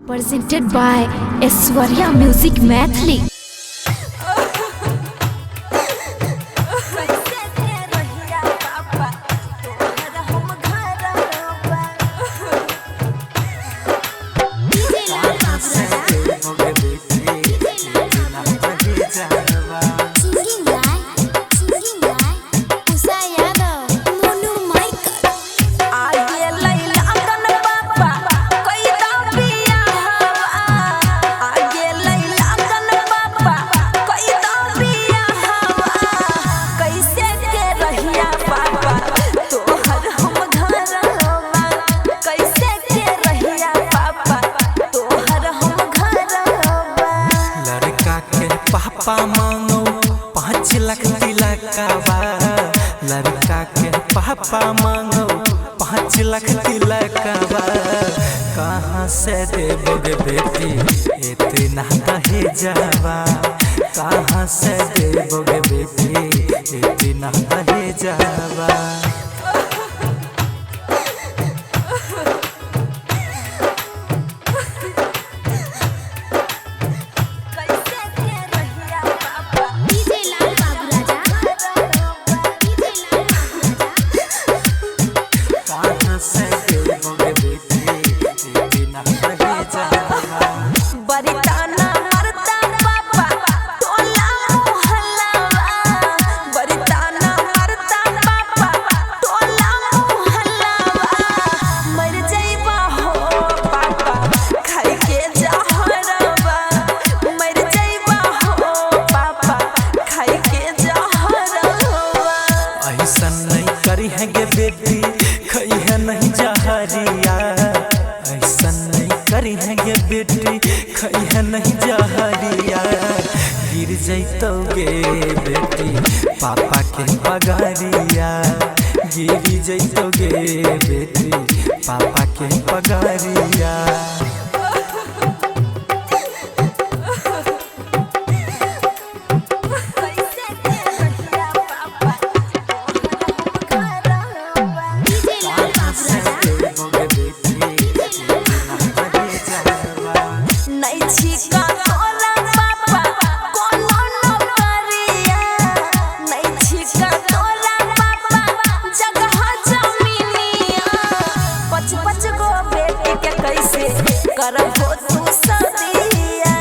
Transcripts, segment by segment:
Presented by Aishwarya Music Mathli. पापा मांगो 5 लाख तिलकवा। लड़का के पापा मांगो 5 लाख तिलकवा। कहाँ से देबोगे बेटी इतना दहेजवा। कहाँ से देबोगे बेटी इतना दहेजवा। है गे बेटी खई है नहीं जहरिया। ऐसा नहीं करी है गे बेटी खई है नहीं जहरिया। गिर जैतोगे बेटी पापा के पगारिया। गिर जैतोगे बेटी पापा के पगारिया। करबो तू सदिया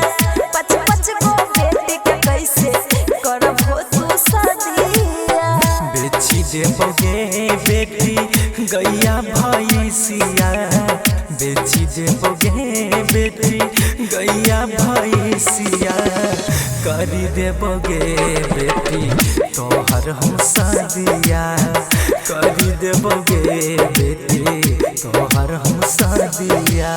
5 गो बेटी के कैसे करबो तू सदिया। बेची देबोगे बेटी गैया भैंसिया। बेची देबोगे बेटी गैया भैंसिया। करी देबोगे बेटी तोहर हम सदिया। करी देबोगे बेटी तोहर हम सदिया।